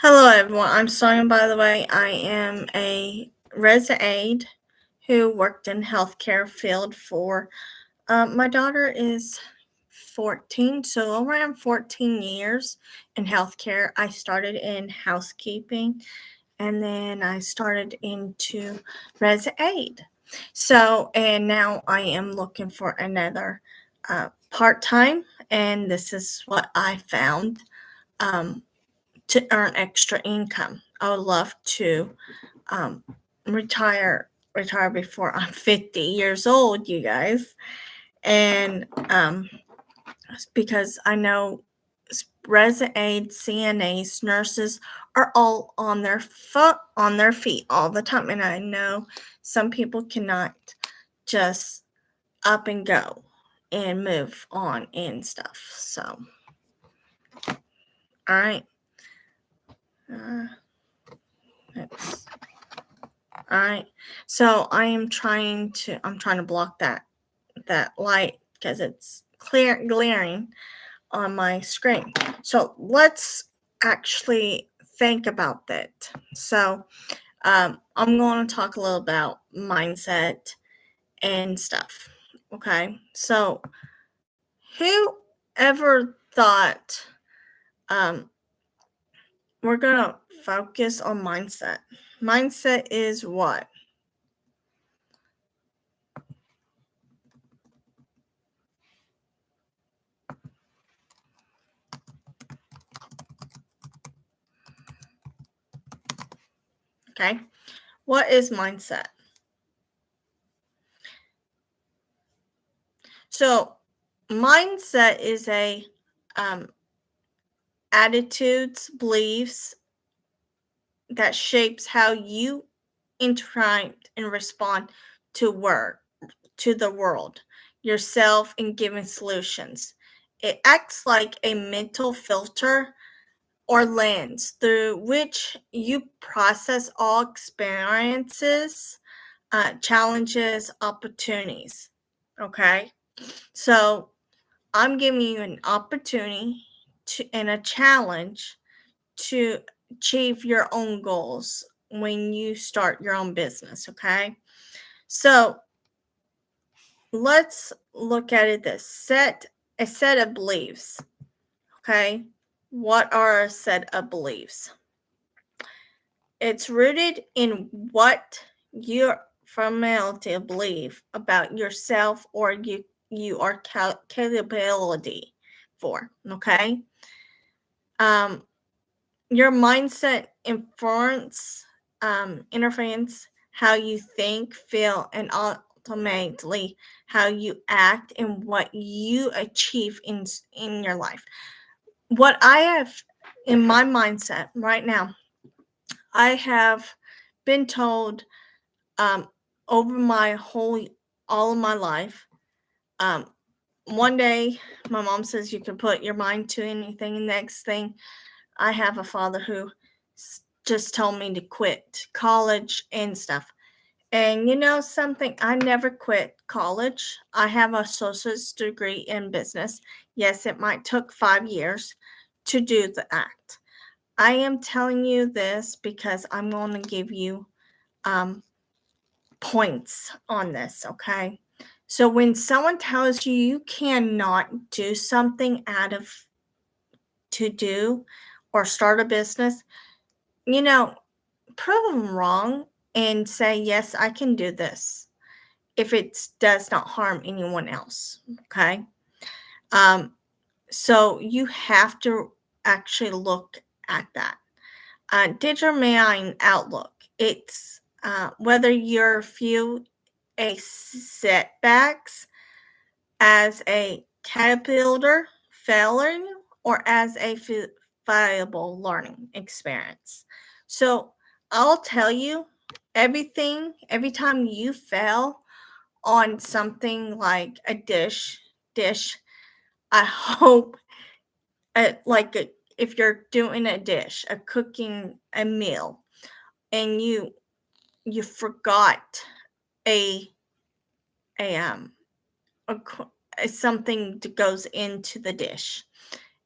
Hello, everyone. I'm Sonya, by the way. I am a resident aide who worked in healthcare field for, my daughter is 14, so around 14 years in healthcare. I started in housekeeping and then I started into resident aide. So, and now I am looking for another part-time, and this is what I found. Um, to earn extra income. I would love to um, retire before I'm 50 years old, you guys, and because I know resident aides, CNAs, nurses are all on their feet all the time, and I know some people cannot just up and go and move on and stuff. So, all right. Uh, next. All right. So I'm trying to block that light because it's glaring on my screen. So let's actually think about that. So I'm going to talk a little about mindset and stuff. Okay. So who ever thought um, we're going to focus on mindset? Mindset is what? Okay. What is mindset? So, mindset is a um, attitudes, beliefs that shapes how you interact and respond to work, to the world, yourself, and giving solutions. It acts like a mental filter or lens through which you process all experiences, challenges, opportunities. Okay, so I'm giving you an opportunity and a challenge to achieve your own goals when you start your own business. Okay. So let's look at it this set a set of beliefs. Okay. What are a set of beliefs? It's rooted in what your familiarity believe about yourself or you are capability for. Okay. Um, your mindset interference how you think, feel, and ultimately how you act and what you achieve in your life. What I have in my mindset right now, I have been told um, over my whole all of my life. Um, One day, my mom says you can put your mind to anything. Next thing, I have a father who just told me to quit college and stuff. And you know something, I never quit college. I have a associate's degree in business. Yes, it might took 5 years to do the act. I am telling you this because I'm going to give you um, points on this, okay? So when someone tells you you cannot do something out of to do or start a business, you know, prove them wrong and say, yes, I can do this if it does not harm anyone else. Okay. Um, so you have to actually look at that. Digital mind outlook. It's whether you're view a setbacks as a caterpillar failing or as a viable learning experience. So I'll tell you every time you fail on something like a dish, I hope if you're doing a dish, a cooking a meal, and you forgot a a a, something that goes into the dish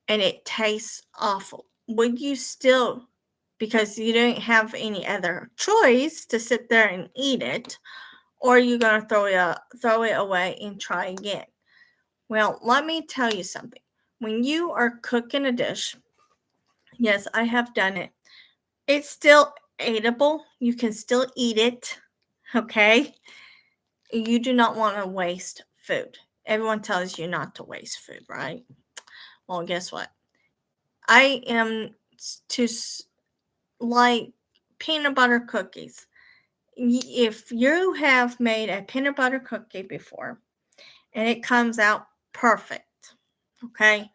and it tastes awful, would you still because you don't have any other choice to sit there and eat it, or you're going to throw it away and try again. Well, let me tell you something. When you are cooking a dish, yes, I have done it. It's still eatable. You can still eat it, okay? You do not want to waste food. Everyone tells you not to waste food, right? Well, guess what? I am to like peanut butter cookies. If you have made a peanut butter cookie before and it comes out perfect, okay?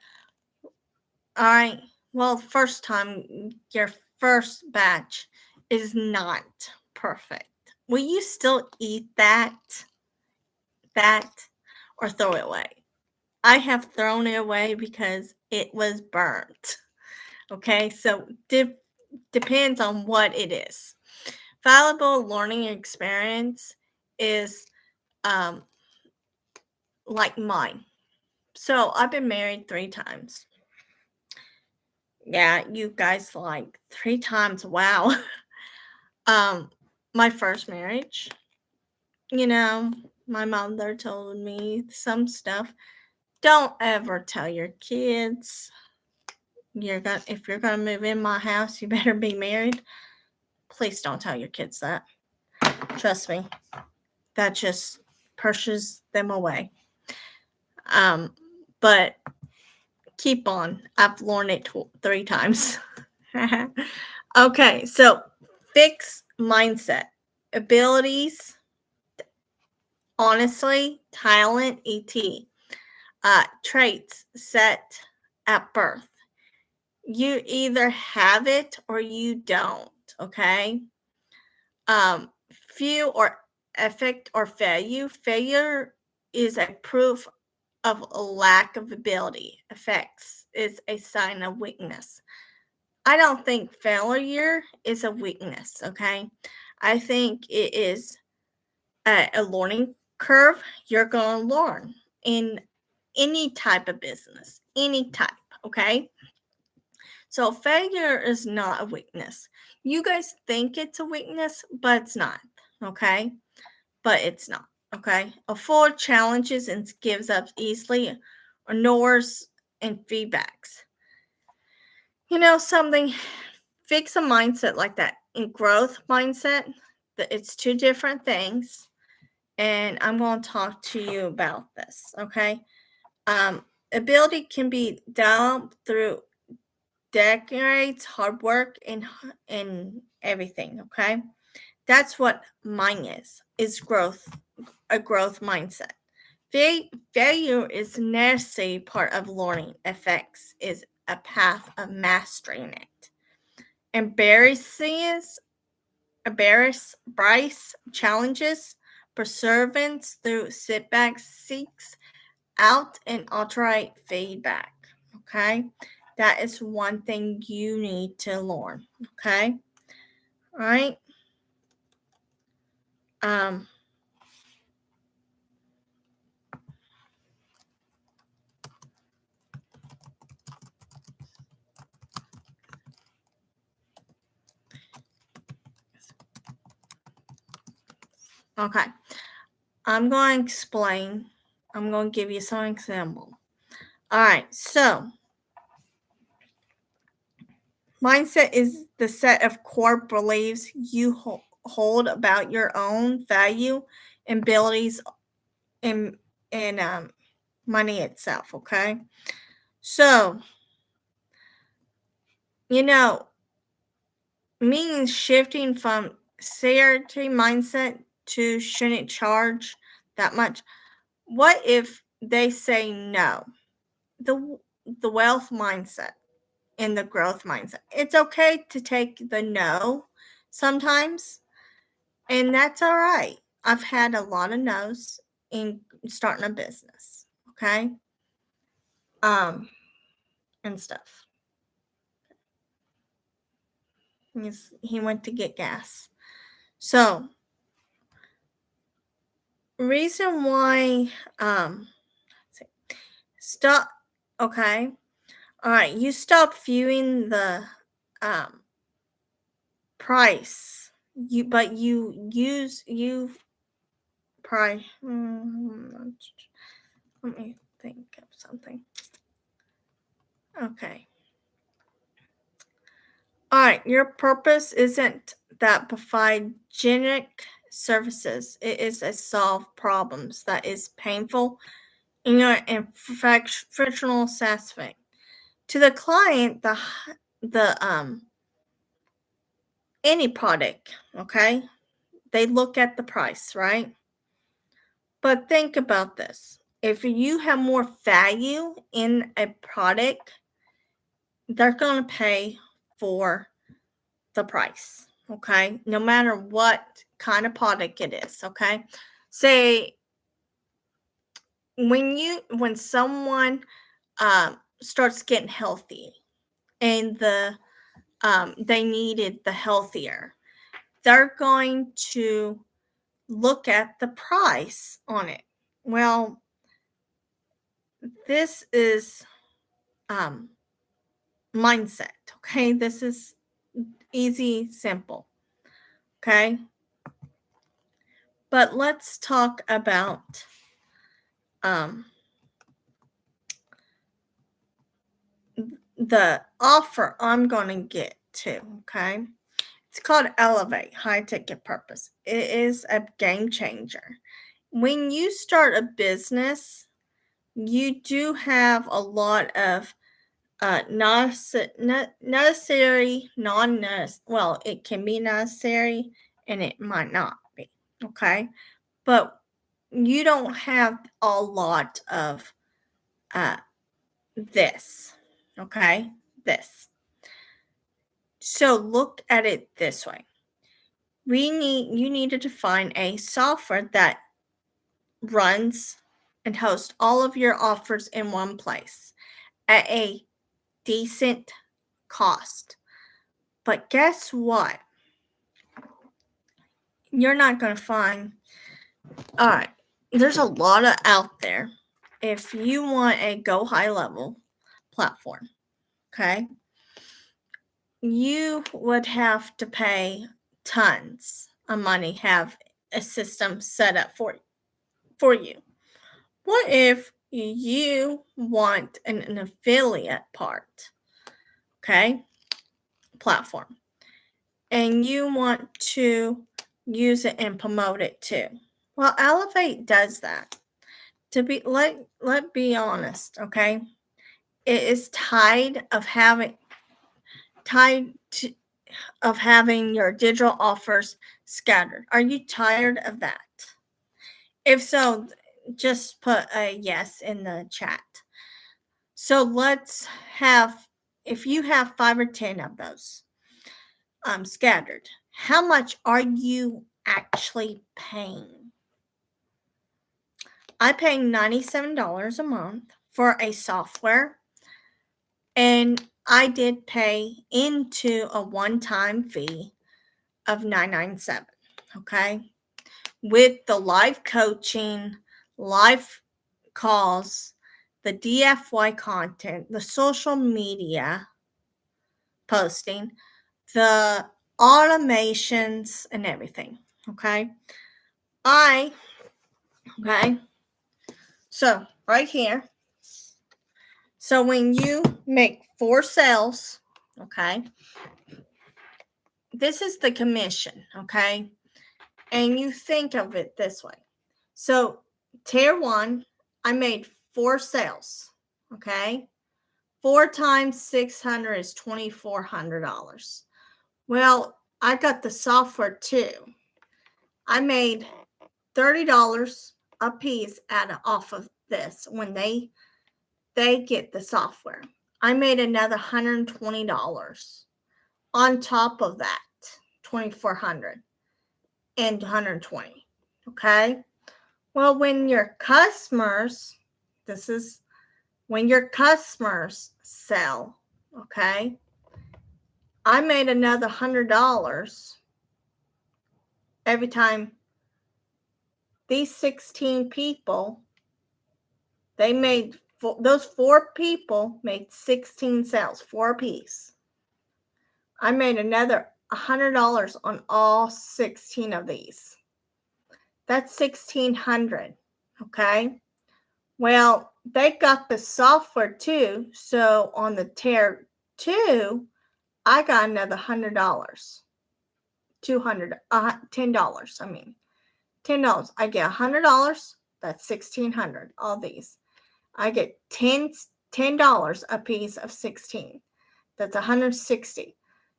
All right. Well, first time, your first batch is not perfect. Will you still eat that, or throw it away? I have thrown it away because it was burnt. Okay, so depends on what it is. Valuable learning experience is um, like mine. So I've been married 3 times. Yeah, you guys like 3 times. Wow. My first marriage, my mother told me some stuff. Don't ever tell your kids if you're gonna move in my house, you better be married. Please don't tell your kids that. Trust me, that just pushes them away. But keep on. I've learned it 3 times. Okay, so fixed mindset, abilities, honestly, talent, traits set at birth. You either have it or you don't. Okay. Few or effect or failure. Failure is a proof of a lack of ability. Effects is a sign of weakness. I don't think failure is a weakness. Okay. I think it is a learning curve. You're going to learn in any type of business, any type. Okay. So failure is not a weakness. You guys think it's a weakness, but it's not. Okay. But it's not. Okay. Avoid challenges and gives up easily, ignores and feedbacks. Something, fix a mindset like that. In growth mindset, it's 2 different things. And I'm going to talk to you about this. Okay. Ability can be developed through decades, hard work, and everything. Okay. That's what mine is growth, a growth mindset. Failure is a necessary part of learning. Effects is a path of mastering it. Embrace challenges, perseverance through setbacks, seeks out and outright feedback. Okay, that is one thing you need to learn. Okay, all right. Okay, I'm going to explain. I'm going to give you some example. All right, so mindset is the set of core beliefs you hold about your own value and abilities and money itself. Okay, so means shifting from scarcity mindset to shouldn't charge that much. What if they say no? The wealth mindset and the growth mindset. It's okay to take the no sometimes, and that's all right. I've had a lot of no's in starting a business, okay? And stuff. He went to get gas. So, reason why stop, okay? All right, you stop viewing the price. You price. Let me think of something. Okay. All right. Your purpose isn't that provide generic services. It is to solve problems that is painful and frictional satisfying to the client. The any product. Okay. They look at the price, right? But think about this. If you have more value in a product, they're going to pay for the price, okay? No matter what kind of product it is, okay? Say when someone starts getting healthy and they needed the healthier, they're going to look at the price on it. Well, this is mindset, okay? This is easy, simple, okay? But let's talk about the offer I'm going to get to, okay? It's called Elevate High Ticket Purpose. It is a game changer. When you start a business, you do have a lot of necessary, well, it can be necessary and it might not be, okay? But you don't have a lot of this, okay? This. So look at it this way. You needed to find a software that runs and hosts all of your offers in one place at a decent cost. But guess what? You're not going to find. All right. There's a lot of out there. If you want a go high level platform, okay, you would have to pay tons of money, have a system set up for you. What if you want an affiliate part, okay, platform, and you want to use it and promote it too? Well, Elevate does that. To be let be honest, okay? It is tired of having your digital offers scattered. Are you tired of that? If so, just put a yes in the chat. So if you have 5 or 10 of those scattered, how much are you actually paying? I pay $97 a month for a software, and I did pay into a one-time fee of $997, okay? With the live coaching, live calls, the DFY content, the social media posting, the automations, and everything, okay? So right here. So when you make 4 sales, okay, this is the commission, okay? And you think of it this way. So tier 1, I made 4 sales, okay? 4 times 600 is $2,400. Well, I got the software too. I made $30 a piece off of this when they get the software. I made another $120 on top of that, $2,400 and $120. Okay. Well, when your customers sell, okay, I made another $100 every time. These 16 people, those 4 people made 16 sales, 4 apiece. I made another $100 on all 16 of these. That's $1,600, okay? Well, they got the software too, so on the tier 2, I got another $100. $10, I mean. $10. I get $100, that's $1,600, all these. I get $10 a piece of 16. That's $160.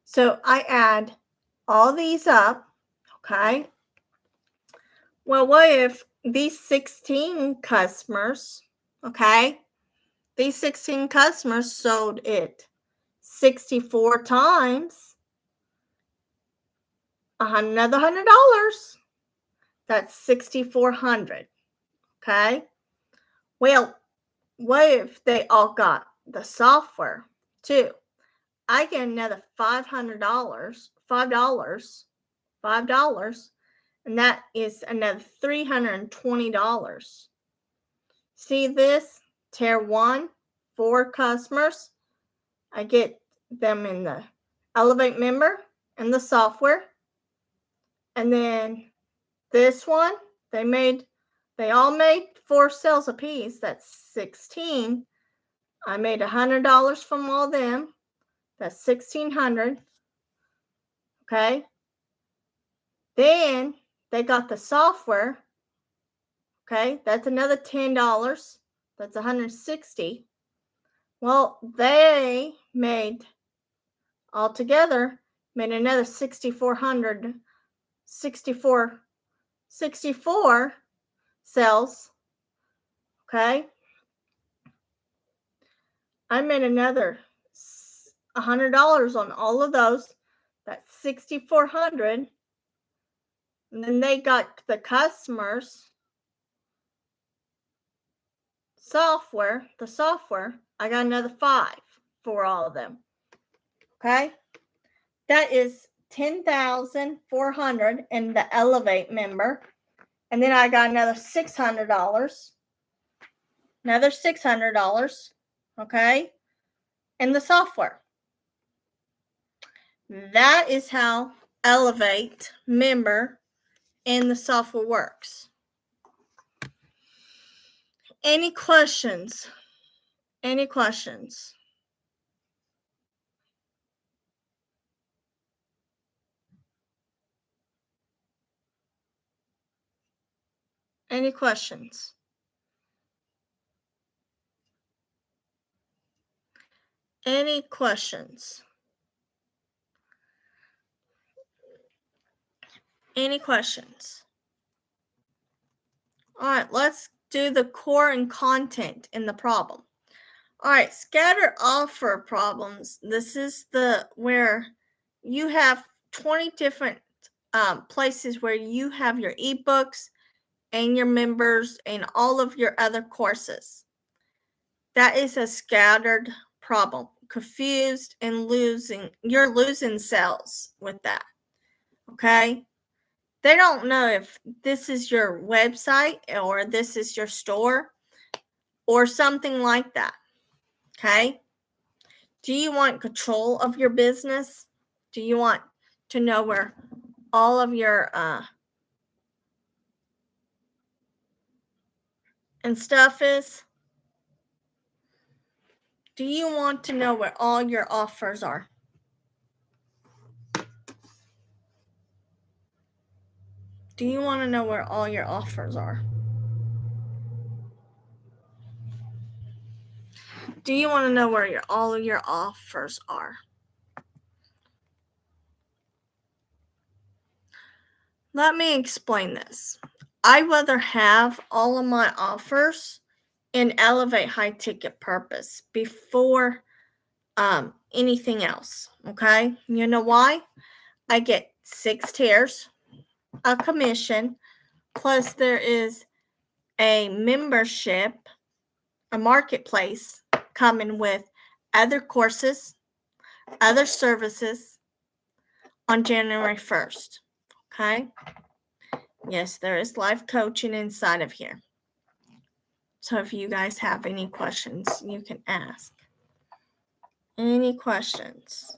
So I add all these up, okay? Well, what if these 16 customers, okay? These 16 customers sold it 64 times, another $100. That's $6,400, okay? Well, what if they all got the software too? I get another $500, $5, and that is another $320. See this? Tier 1, 4 customers. I get them in the Elevate member and the software. And then this one, they all made 4 sales apiece. That's 16. I made $100 from all them. That's $1,600. Okay. Then they got the software. Okay, that's another $10. That's $160. Well, they made altogether another 6,400, 64 sales. Okay. I made another $100 on all of those. That's 6,400. And then they got the customers the software. I got another 5 for all of them. Okay. That is $10,400 in the Elevate member. And then I got another $600. Another $600. Okay. In the software. That is how Elevate member in the software works. Any questions? Any questions? Any questions? Any questions? Any questions? All right, let's do the core and content in the problem. All right, scatter offer problems. This is where you have 20 different places where you have your ebooks and your members and all of your other courses. That is a scattered problem. Confused and you're losing sales with that. Okay? They don't know if this is your website or this is your store or something like that. Okay? Do you want control of your business? Do you want to know where all of your and stuff is? Do you want to know where all your offers are? Do you want to know where all your offers are? Do you want to know where all of your offers are? Let me explain this. I'd rather have all of my offers in Elevate High Ticket Purpose before anything else. Okay? You know why? I get 6 tiers, a commission, plus there is a membership, a marketplace coming with other courses, other services on January 1st. Okay? Yes, there is live coaching inside of here. So if you guys have any questions, you can ask. Any questions?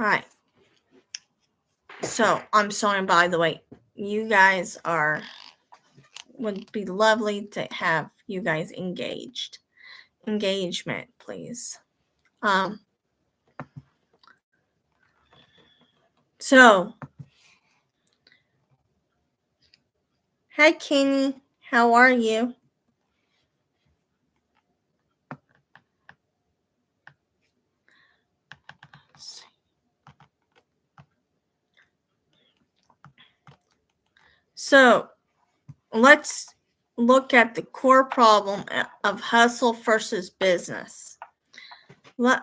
Right. So I'm Sonya, by the way. You guys would be lovely to have you guys engaged. Engagement, please. So, hi Kenny, how are you? So, let's look at the core problem of hustle versus business. All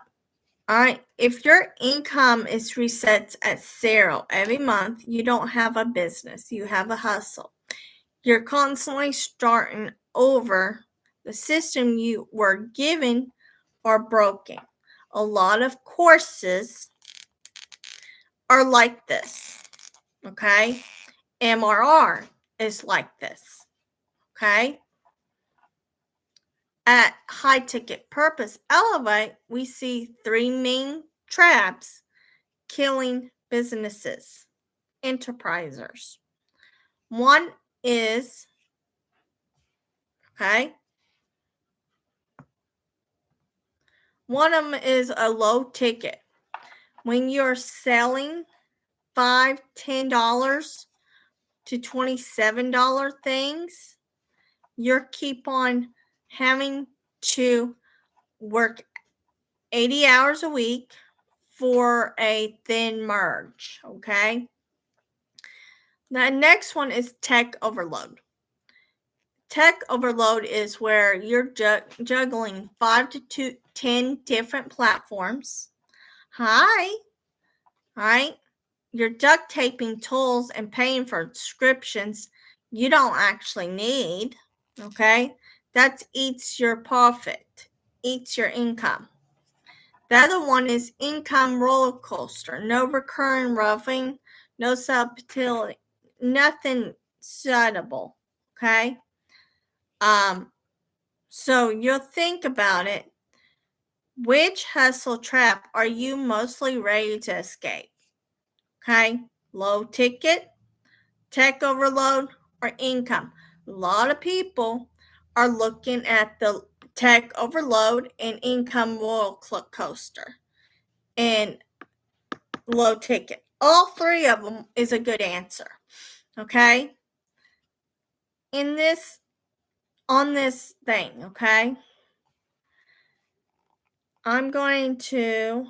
right, if your income is reset at 0 every month, you don't have a business, you have a hustle. You're constantly starting over. The system you were given are broken. A lot of courses are like this, okay? MRR is like this, okay? At High Ticket Purpose Elevate, we see 3 main traps killing businesses, enterprisers. One is, okay, one of them is a low ticket. When you're selling $5, $10 to $27 things, you keep on having to work 80 hours a week for a thin merge, okay? The next one is tech overload. Tech overload is where you're juggling 5 to 10 different platforms. Hi. Right? You're duct taping tools and paying for subscriptions you don't actually need. Okay? That eats your profit, eats your income. The other one is income roller coaster. No recurring roughing, no subtlety, nothing suitable. Okay? So you'll think about it. Which hustle trap are you mostly ready to escape? Okay? Low ticket, tech overload, or income. A lot of people are looking at the tech overload and income roller coaster and low ticket. All three of them is a good answer. Okay? On this thing, okay? I'm going to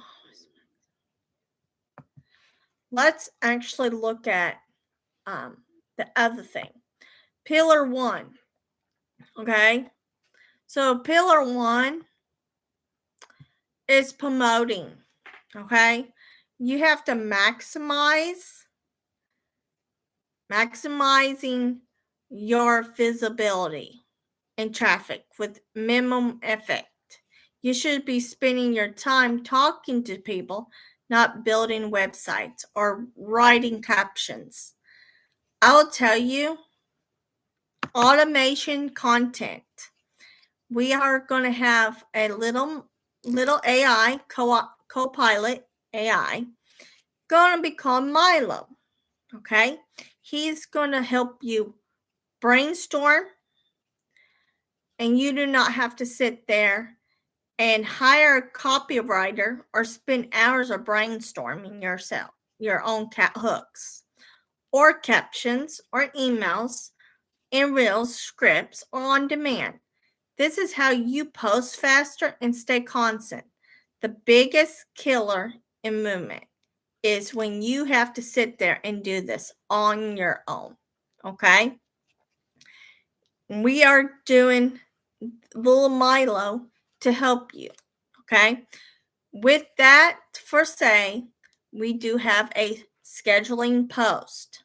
let's actually look at the other thing. Pillar 1. Okay? So pillar 1 is promoting. Okay? You have to maximizing your visibility in traffic with minimum effect. You should be spending your time talking to people, not building websites or writing captions. I will tell you, automation content. We are going to have a little AI, co-pilot AI, going to be called Milo. Okay? He's going to help you brainstorm, and you do not have to sit there and hire a copywriter or spend hours of brainstorming yourself, your own cat hooks or captions or emails in reels, scripts, or on demand. This is how you post faster and stay constant. The biggest killer in movement is when you have to sit there and do this on your own. Okay? We are doing little Milo to help you. Okay? With that for say, we do have a scheduling post.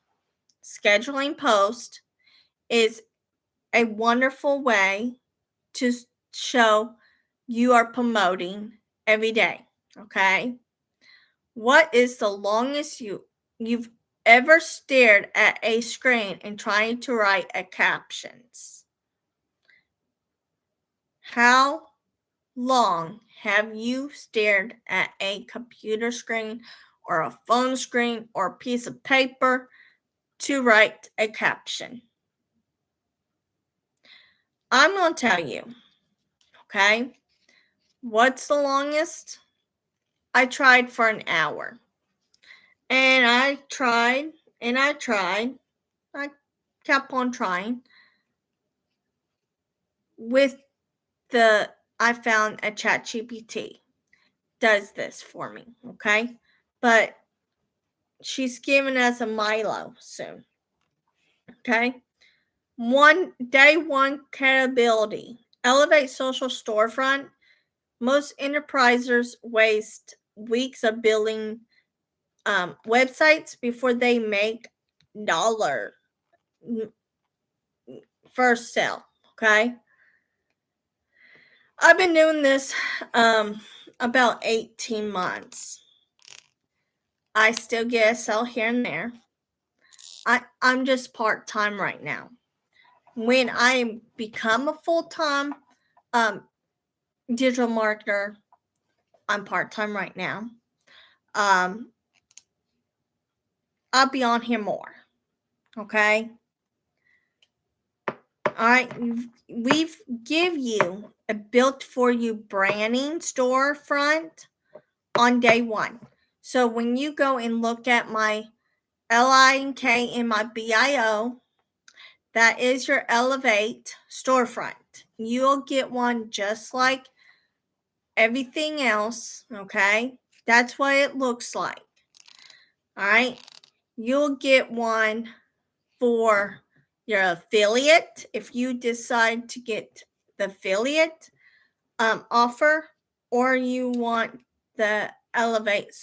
Scheduling post is a wonderful way to show you are promoting every day. Okay? What is the longest you've ever stared at a screen and trying to write a captions? How long have you stared at a computer screen or a phone screen or a piece of paper to write a caption. I'm going to tell you, okay? What's the longest? I tried for an hour. And I tried and I tried. I kept on trying. I found a ChatGPT does this for me, okay? But she's giving us a Milo soon, okay? Day one credibility. Elevate social storefront. Most enterprises waste weeks of building websites before they make dollar first sale, okay? I've been doing this about 18 months. I still get a sale here and there. I'm just part-time right now. When I become a full-time digital marketer, I'm part-time right now. I'll be on here more. Okay? All right, we've give you a built for you branding storefront on day one. So when you go and look at my LINK in my BIO, that is your Elevate storefront. You'll get one just like everything else, okay? That's what it looks like. All right, you'll get one for your affiliate if you decide to get the affiliate offer, or you want the Elevate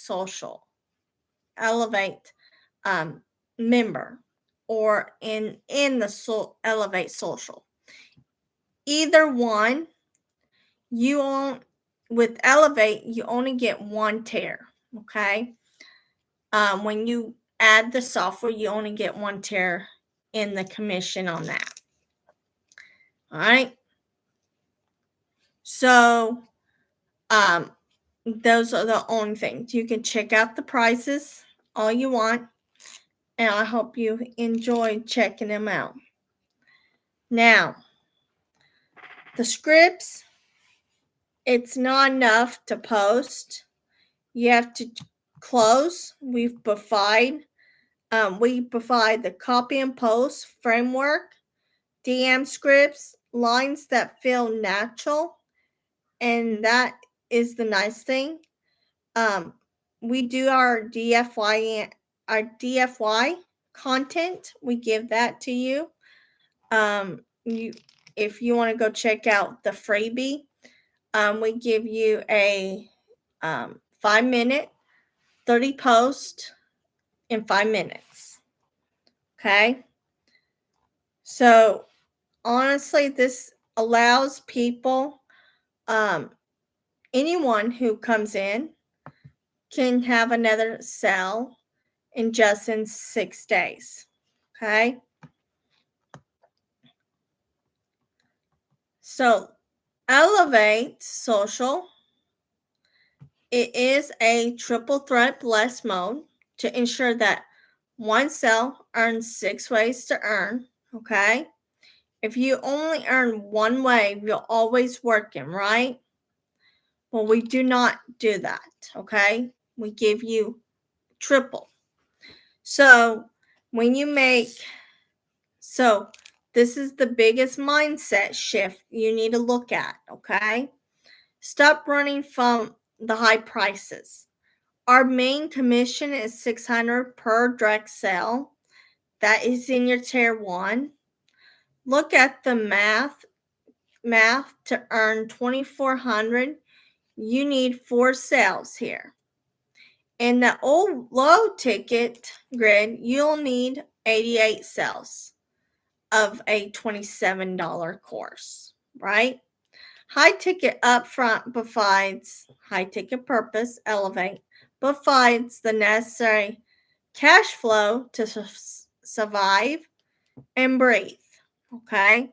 member, or in the Elevate social. Either one, with Elevate, you only get one tier, okay? When you add the software, you only get one tier in the commission on that. All right. So, those are the only things. You can check out the prices all you want, and I hope you enjoy checking them out. Now, the scripts, it's not enough to post. You have to close. We provide the copy and post framework, DM scripts, lines that feel natural, and that is the nice thing. We do our DFY content. We give that to you. If you want to go check out the freebie, we give you a 5-minute 30 post in 5 minutes. Okay. So honestly, this allows people, anyone who comes in can have another sale in 6 days. Okay. So Elevate Social, it is a triple threat blast mode to ensure that one sale earns 6 ways to earn. Okay. If you only earn one way, you're always working, right? Well, we do not do that. Okay. We give you triple. So when you this is the biggest mindset shift you need to look at, okay? Stop running from the high prices. Our main commission is $600 per direct sale. That is in your tier 1. Look at the math to earn $2,400. You need 4 sales here. In the old low ticket grid, you'll need 88 sales of a $27 course, right? High ticket upfront provides high ticket purpose, Elevate, provides the necessary cash flow to survive and breathe. Okay.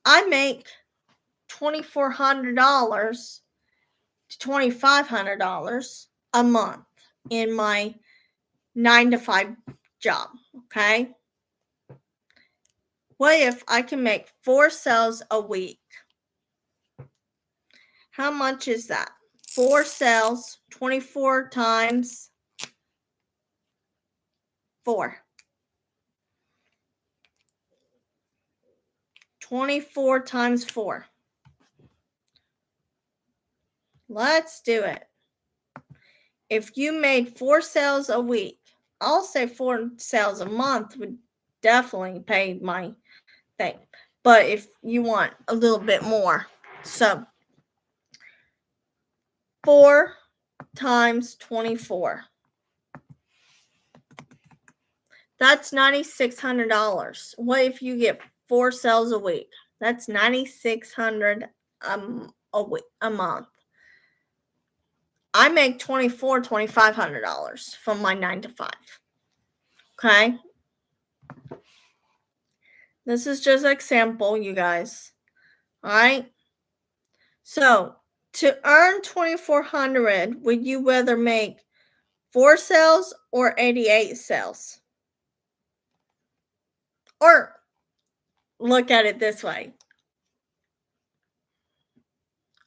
I make $2,400 to $2,500 a month in my 9-to-5 job, okay? What if I can make 4 sales a week? How much is that? 4 sales, 24 times 4. 24 times 4. Let's do it. If you made 4 sales a week, I'll say 4 sales a month would definitely pay my thing. But if you want a little bit more, so 4 times 24. That's $9,600. What if you get 4 sales a week? That's $9,600 a month. I make $2,500 from my 9-to-5. Okay? This is just an example, you guys. All right? So, to earn $2,400, would you rather make 4 sales or 88 sales? Or look at it this way.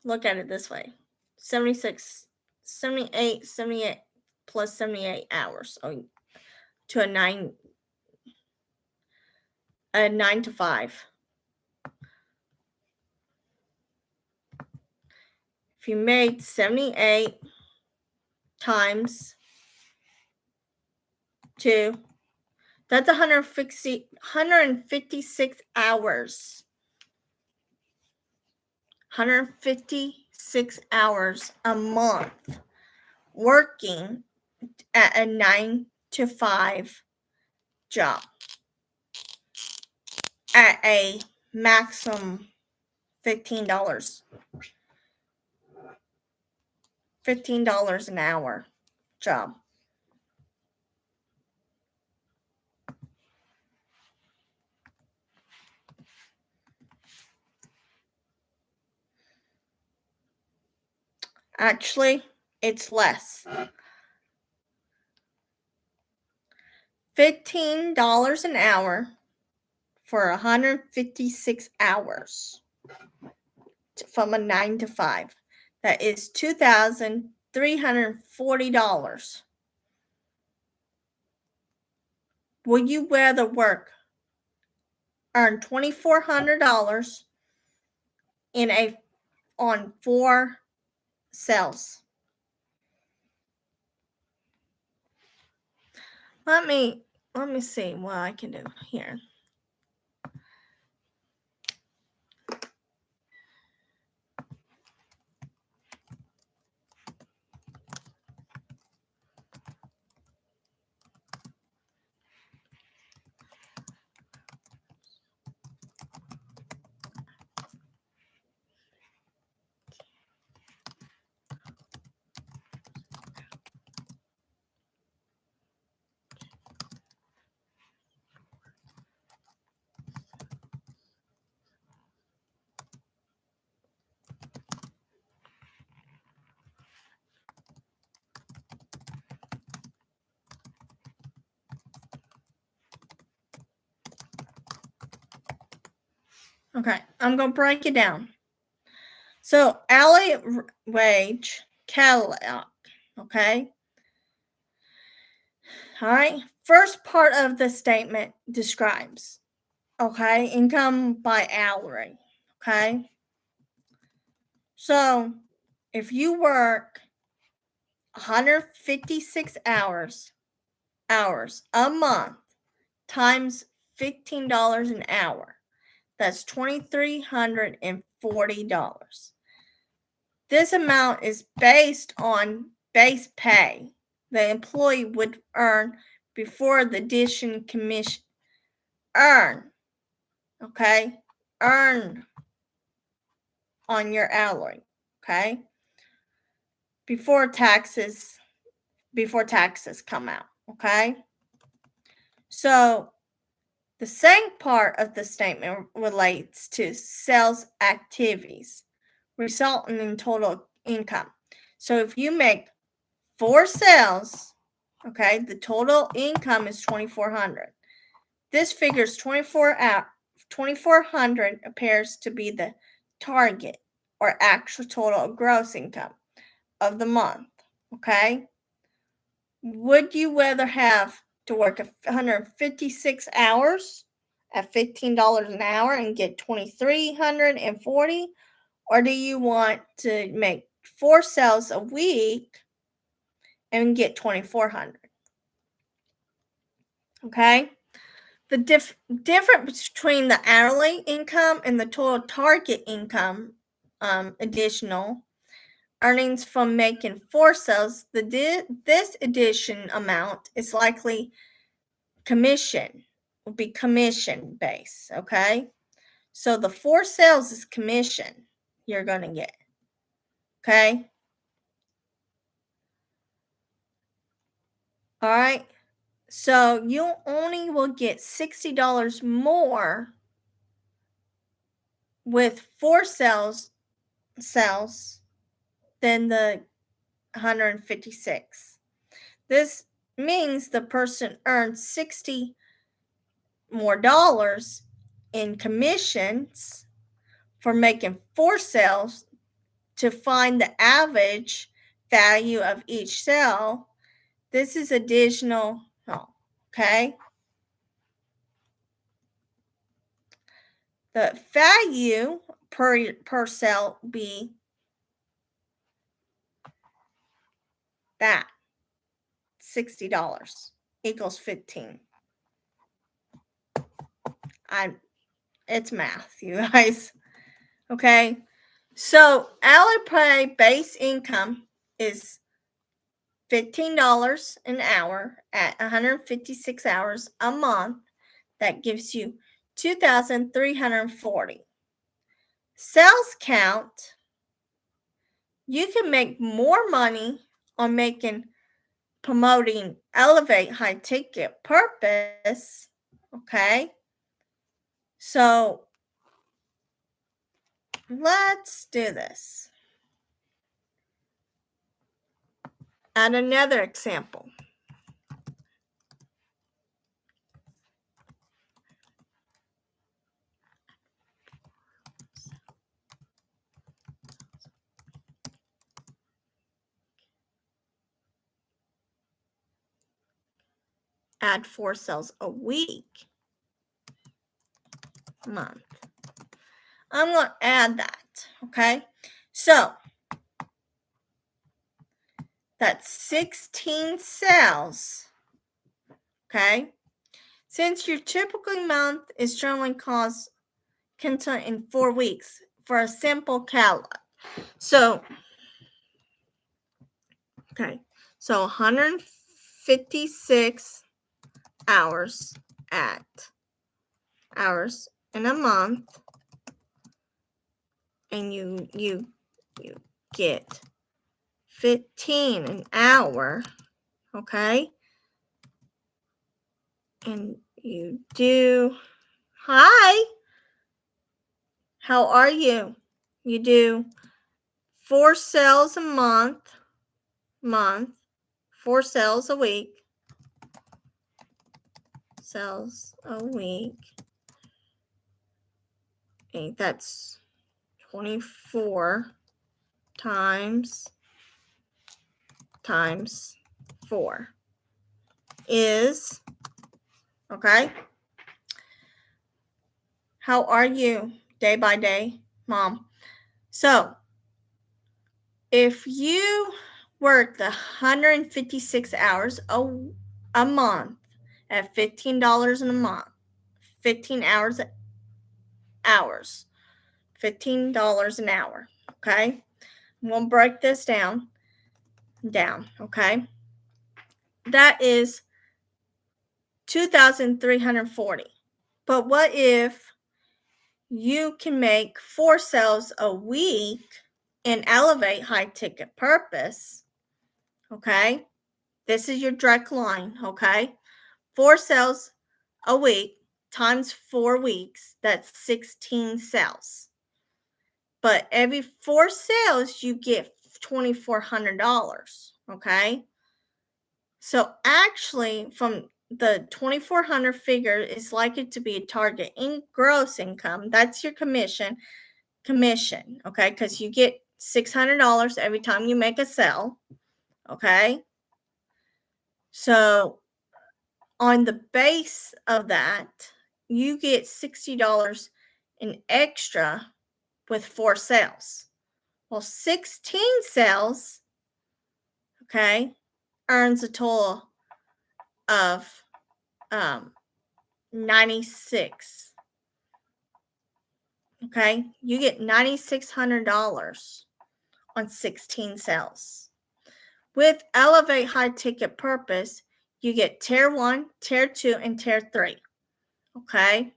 Look at it this way. 78 plus 78 hours to a 9 to 5. If you made 78 times 2, that's 156 hours. 156 hours a month working at a 9-to-5 job at a maximum $15 an hour job. Actually, it's less. $15 an hour for 156 hours from a 9-to-5. That is $2,340. Would you rather earn $2,400 on 4 sales? Let me see what I can do here. Okay, I'm going to break it down. So, hourly wage, Cadillac, okay? All right, first part of the statement describes, okay, income by hourly, okay? So, if you work 156 hours a month times $15 an hour, that's $2,340. This amount is based on base pay the employee would earn before the addition commission. Earn on your hourly, okay? Before taxes come out, okay? So the second part of the statement relates to sales activities resulting in total income. So if you make 4 sales, okay, the total income is $2,400. This figure's 2,400 appears to be the target or actual total gross income of the month, okay? Would you rather have to work 156 hours at $15 an hour and get 2,340, or do you want to make 4 sales a week and get 2,400? Okay? The difference between the hourly income and the total target income, additional earnings from making 4 sales, this addition amount is likely commission, will be commission based, okay? So the 4 sales is commission you're going to get, okay? All right. So you only will get $60 more with 4 sales than the 156. This means the person earned 60 more dollars in commissions for making 4 sales to find the average value of each sale. This is additional, okay? The value per sale be that $60 equals 15. It's math, you guys. Okay. So hourly pay base income is $15 an hour at 156 hours a month. That gives you 2,340. Sales count, you can make more money on promoting elevate high ticket purpose. Okay. So let's do this. Add another example. Add 4 sales a week, month. I'm going to add that, okay? So that's 16 sales, okay? Since your typical month is generally content in 4 weeks for a simple catalog. So, okay, so 156 hours in a month, and you get 15 an hour, okay? And you do, hi, how are you? You do 4 sales a month, 4 sales a week, and that's 24 times 4 is, okay? How are you day by day, Mom? So, if you work the 156 hours a month at $15 a month, 15 hours, $15 an hour, okay? We'll break this down, okay? That is 2,340. But what if you can make 4 sales a week and elevate high ticket purpose, okay? This is your direct line, okay? 4 sales a week times 4 weeks, that's 16 sales. But every 4 sales, you get $2,400, Okay. So actually, from the 2,400 figure is likely to be a target in gross income. That's your commission. Okay, because you get $600 every time you make a sale. Okay. So on the base of that, you get $60 in extra with 4 sales. Well, 16 sales, okay, earns a total of 96. Okay, you get $9,600 on 16 sales. With Elevate High Ticket Purpose, you get Tier 1, Tier 2, and Tier 3. Okay,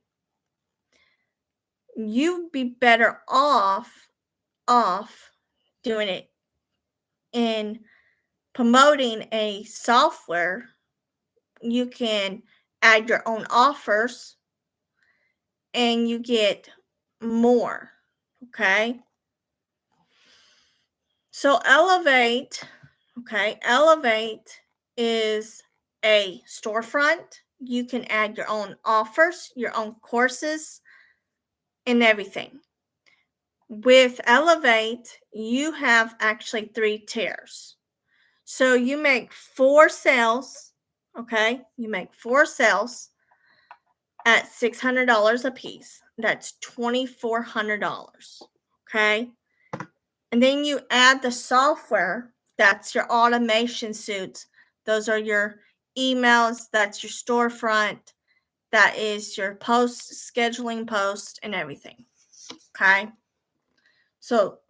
you'd be better off doing it in promoting a software. You can add your own offers and you get more. Okay. So Elevate is a storefront. You can add your own offers, your own courses, and everything. With Elevate, you have actually 3 tiers. So you make 4 sales, okay? You make 4 sales at $600 a piece. That's $2,400, okay? And then you add the software. That's your automation suites. Those are your emails. That's your storefront. That is your post, scheduling post, and everything, okay? So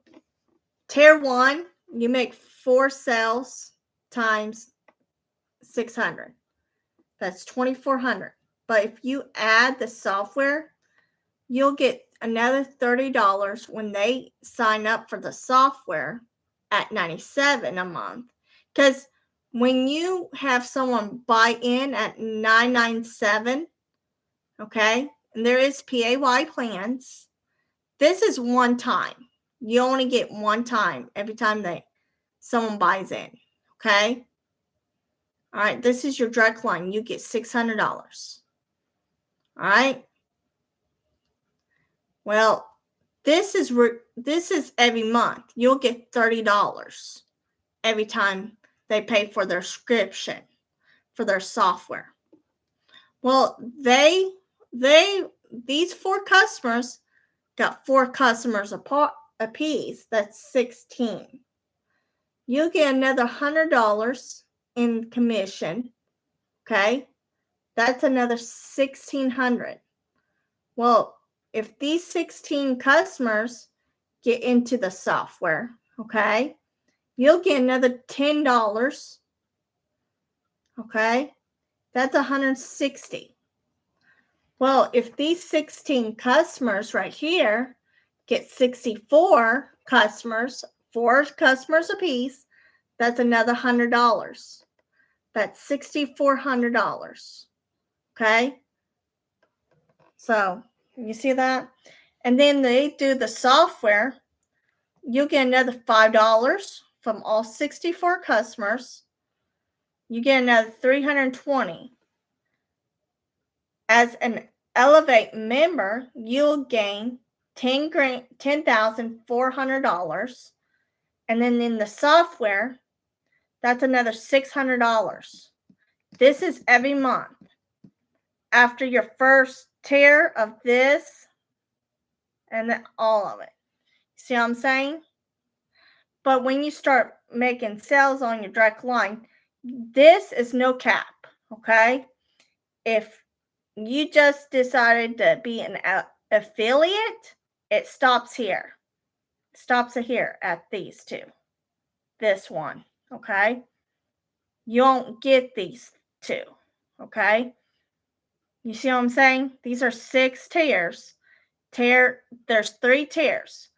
Tier 1, you make 4 sales times 600. That's 2,400. But if you add the software, you'll get another $30 when they sign up for the software at $97 a month. Because when you have someone buy in at $997, okay, and there is PAY plans, this is one time. You only get one time every time someone buys in, okay? All right, this is your direct line. You get $600. All right. Well, this is every month. You'll get $30 every time they pay for their subscription for their software. Well, these 4 customers got 4 customers a piece. That's 16. You'll get another $100 in commission. Okay, that's another 1,600. Well, if these 16 customers get into the software, okay, you'll get another $10. Okay, that's 160. Well, if these 16 customers right here get 64 customers, 4 customers apiece, that's another $100. That's $6,400. Okay, so you see that? And then they do the software. You'll get another $5 from all 64 customers. You get another $320. As an Elevate member, you'll gain $10,400. And then in the software, that's another $600. This is every month. After your first tier of this, and then all of it. See what I'm saying? But when you start making sales on your direct line, this is no cap, okay? If you just decided to be an affiliate, it stops here. It stops here at these 2. This one, okay? You won't get these 2, okay? You see what I'm saying? These are 6 tiers. There's 3 tiers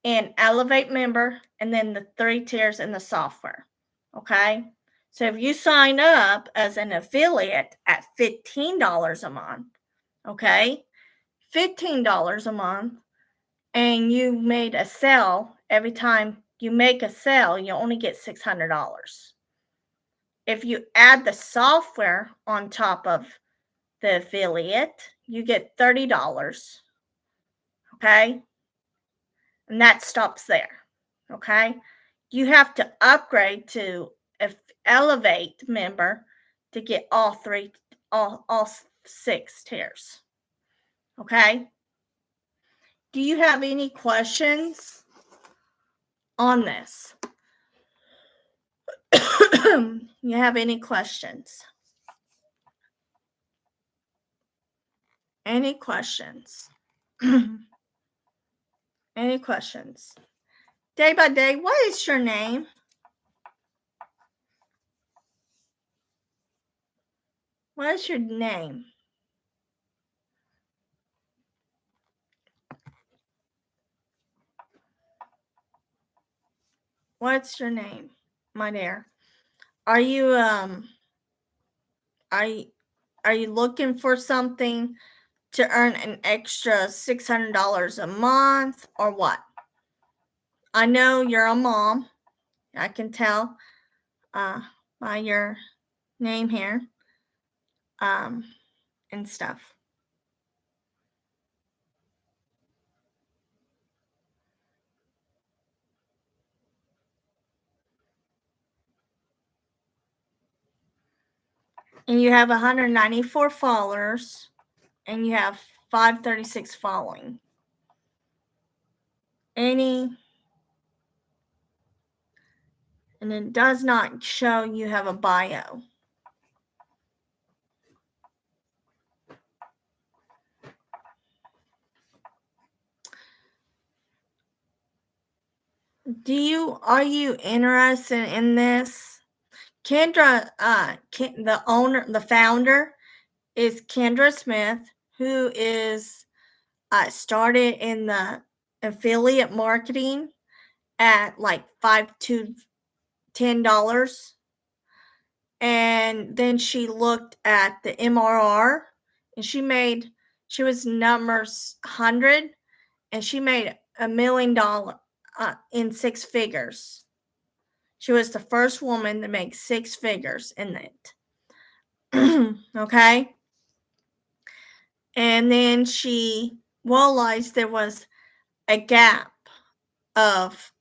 in Elevate member, and then the 3 tiers in the software. Okay. So if you sign up as an affiliate at $15 a month, okay, $15 a month, and you made a sale every time you make a sale, you only get $600. If you add the software on top of the affiliate, you get $30. Okay? And that stops there. Okay? You have to upgrade to Elevate member to get all six tiers. Okay? Do you have any questions on this? You have any questions? Any questions? Any questions? Day by day, what is your name? What is your name? What's your name, my dear? Are you looking for something to earn an extra $600 a month or what? I know you're a mom. I can tell by your name here and stuff. And you have 194 followers and you have 536 following. And it does not show you have a bio. Are you interested in this? Kendra, the founder is Kendra Smith, who is started in the affiliate marketing at like $5 to $10. And then she looked at the MRR and she was numbers 100 and she made $1 million in 6 figures. She was the first woman to make 6 figures in it. Okay. And then she realized there was a gap of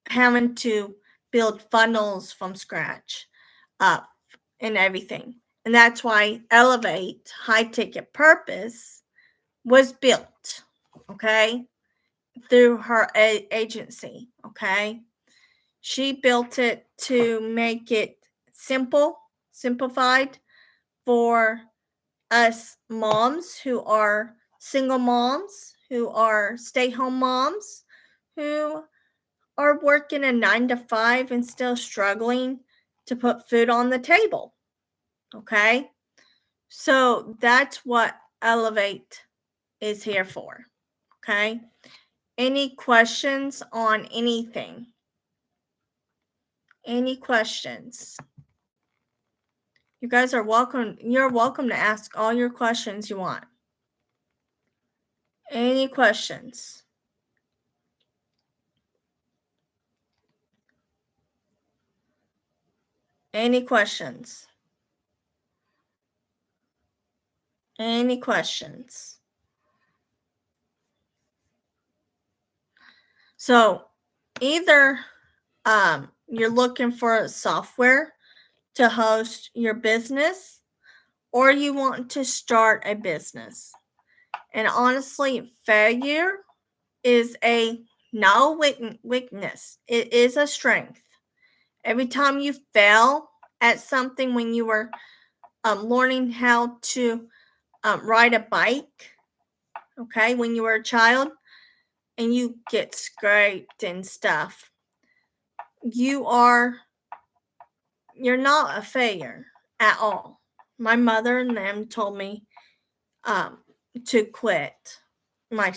having to build funnels from scratch up and everything. And that's why Elevate High Ticket Purpose was built, okay, through her agency, okay. She built it to make it simplified for us moms who are single moms, who are stay-home moms, who are working a 9 to 5 and still struggling to put food on the table. Okay? So that's what Elevate is here for. Okay? Any questions on anything? Any questions? You guys are welcome. You're welcome to ask all your questions you want. Any questions? Any questions? Any questions? So either you're looking for software to host your business, or you want to start a business. And honestly, failure is no weakness. It is a strength. Every time you fail at something when you were learning how to ride a bike, okay, when you were a child, and you get scraped and stuff, you're not a failure at all. My mother and them told me to quit my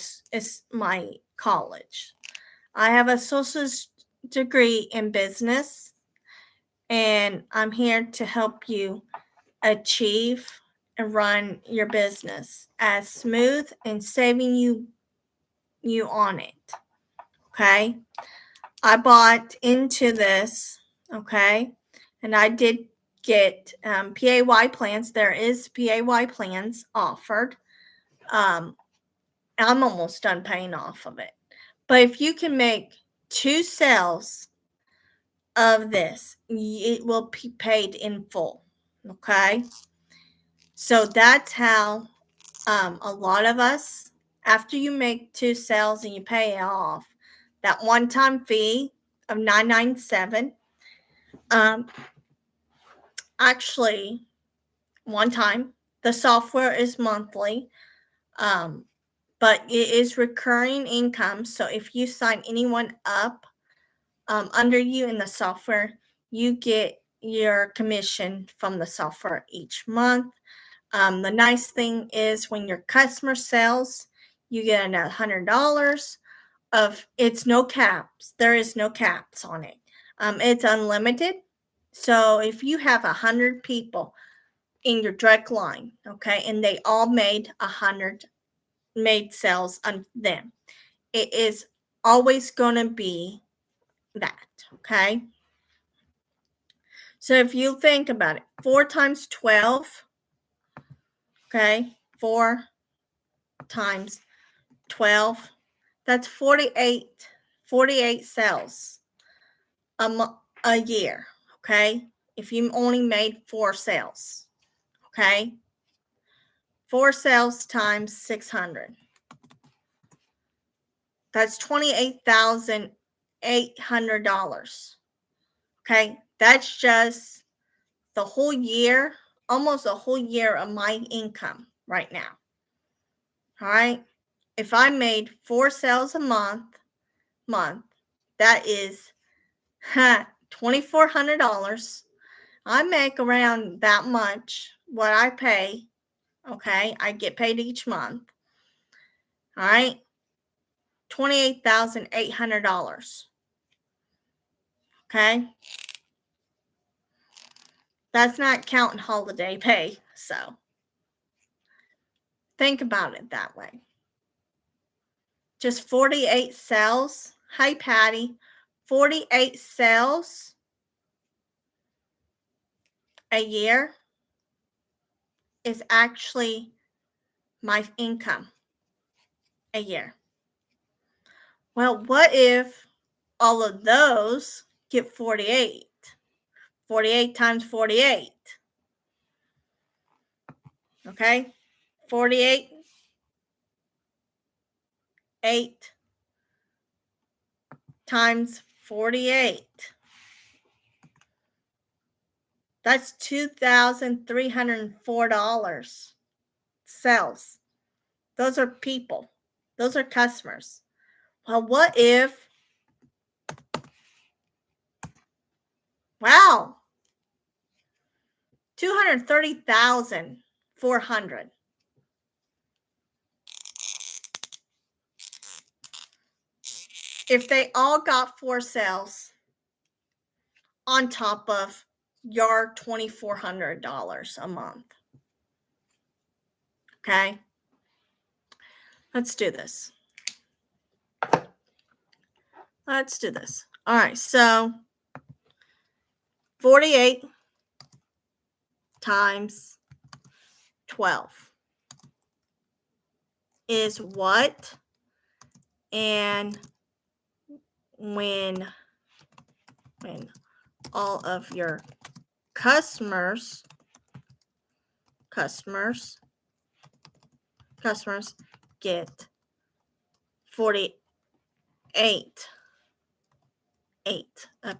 college. I have a associate's degree in business, and I'm here to help you achieve and run your business as smooth and saving you on it. Okay? I bought into this, okay, and I did get PAY plans. There is PAY plans offered. I'm almost done paying off of it. But if you can make 2 sales of this, it will be paid in full, okay? So that's how a lot of us, after you make 2 sales and you pay it off, that one-time fee of $997, actually, one time, the software is monthly, but it is recurring income. So if you sign anyone up under you in the software, you get your commission from the software each month. The nice thing is when your customer sells, you get another $100 of, it's no caps. There is no caps on it. It's unlimited. So if you have 100 people in your direct line, okay, and they all made 100 made sales on them, it is always going to be that, okay? So if you think about it, 4 times 12, okay, 4 times 12, that's 48 sales a year, okay? If you only made 4 sales, okay? 4 sales times 600. That's $28,800. Okay? That's just the whole year, almost a whole year of my income right now. All right? If I made 4 sales a month, that is $2,400. I make around that much what I pay. Okay? I get paid each month. All right? $28,800. Okay? That's not counting holiday pay. So think about it that way. Just 48 sales. Hi, Patty. 48 sales a year is actually my income a year. Well, what if all of those get 48? 48 times 48. Okay? 48, 8 times 48. That's $2,304 sales. Those are people. Those are customers. Well, what if, wow, 230,400. If they all got 4 sales on top of your $2,400 a month. Okay? Let's do this. Let's do this. All right, so 48 times 12 is what? And when all of your customers get 48 a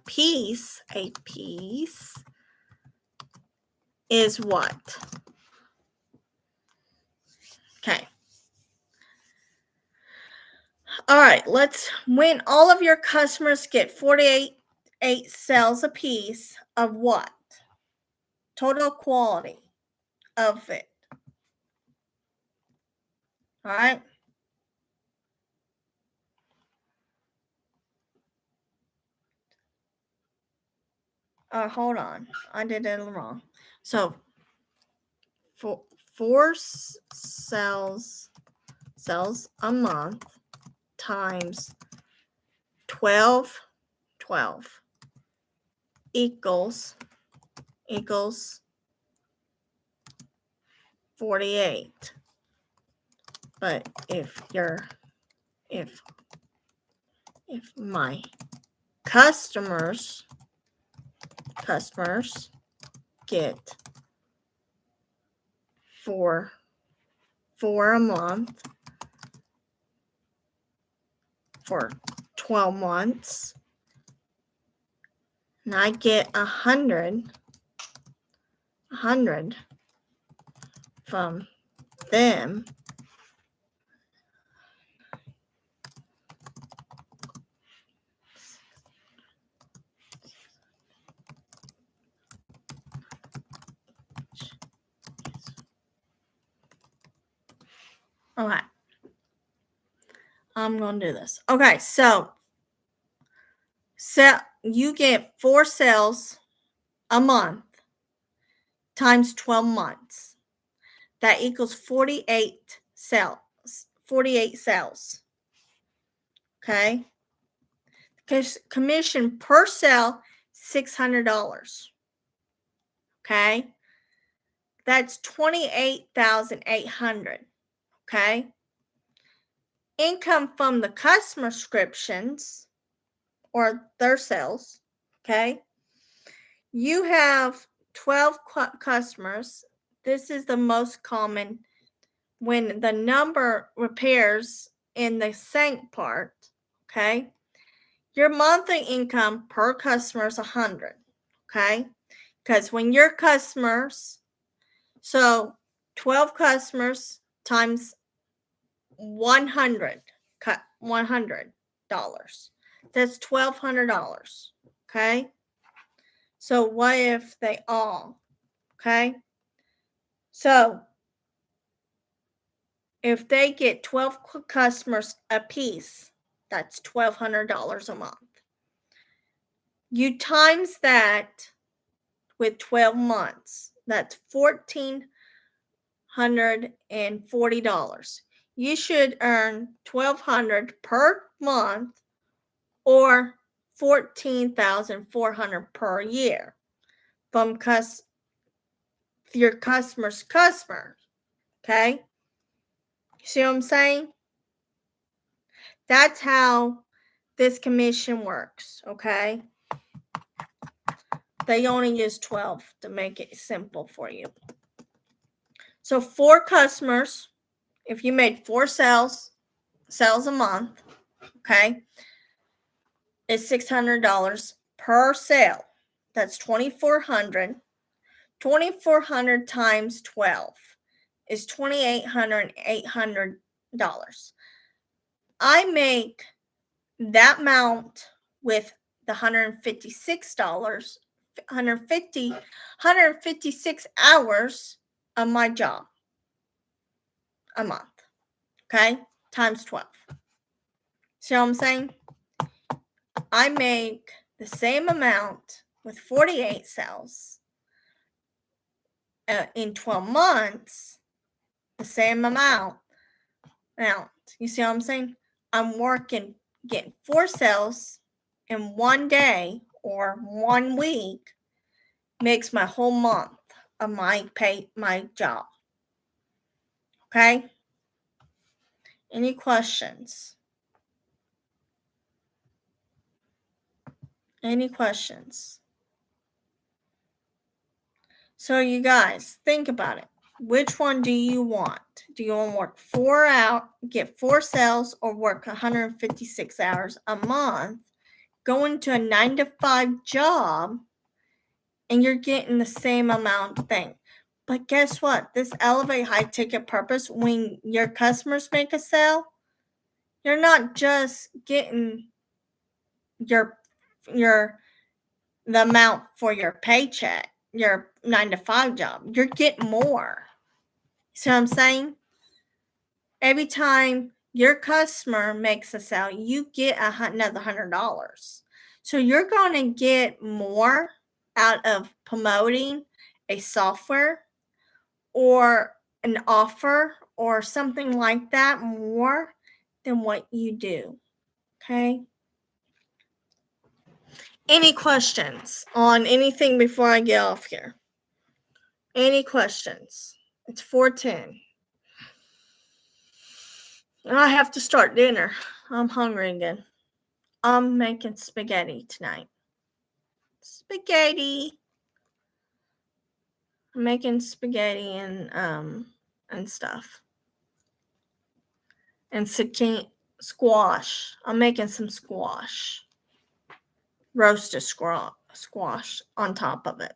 piece is what? Okay. All right, when all of your customers get 48 sales a piece of what? Total quality of it. All right. Hold on. I did it wrong. So, 4 sales a month times 12 12 equals 48. But if my customers get for a month for 12 months, and I get 100 from them, okay, I'm going to do this. Okay, so you get 4 sales a month times 12 months. That equals 48 sales. 48 sales. Okay? Commission per sale, $600. Okay? That's $28,800. Okay? Income from the customer subscriptions or their sales. Okay? You have 12 customers. This is the most common when the number appears in the sink part. Okay? Your monthly income per customer is 100. Okay? Because when your customers, so 12 customers times 100, $100. That's $1,200. Okay? So what if they all, okay? So if they get 12 customers apiece, that's $1,200 a month. You times that with 12 months, that's $1,440. You should earn $1,200 per month or $14,400 per year from your customer's customer. Okay? See what I'm saying? That's how this commission works. Okay? They only use 12 to make it simple for you. So 4 customers, if you made 4 sales a month, okay, is $600 per sale. That's $2,400. 2,400 times 12 is $2,800. I make that amount with the $156, 156 hours of my job a month. Okay? Times 12. See what I'm saying? I make the same amount with 48 sales in 12 months, the same amount. Now, you see what I'm saying? I'm getting 4 sales in one day or 1 week makes my whole month of my job. Okay? Any questions? Any questions? So you guys, think about it. Which one do you want? Do you want to work 4 out, get 4 sales, or work 156 hours a month, go into a 9-to-5 job, and you're getting the same amount of thing? But guess what? This elevate high ticket purpose, when your customers make a sale, you're not just getting the amount for your paycheck, your 9-to-5 job. You're getting more. See what I'm saying? Every time your customer makes a sale, you get another $100. So you're going to get more out of promoting a software or an offer or something like that more than what you do. Okay? Any questions on anything before I get off here? Any questions? It's 4:10. I have to start dinner. I'm hungry again. I'm making spaghetti tonight. Spaghetti. I'm making spaghetti and stuff. And squash. I'm making some squash. Roasted squash on top of it.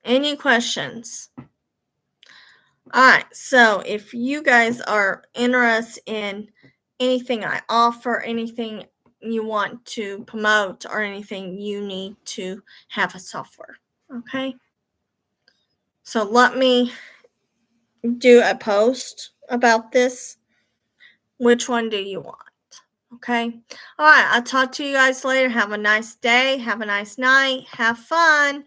Any questions? All right, so if you guys are interested in anything I offer, anything you want to promote, or anything, you need to have a software. Okay? So let me do a post about this. Which one do you want? Okay? All right, I'll talk to you guys later. Have a nice day. Have a nice night. Have fun.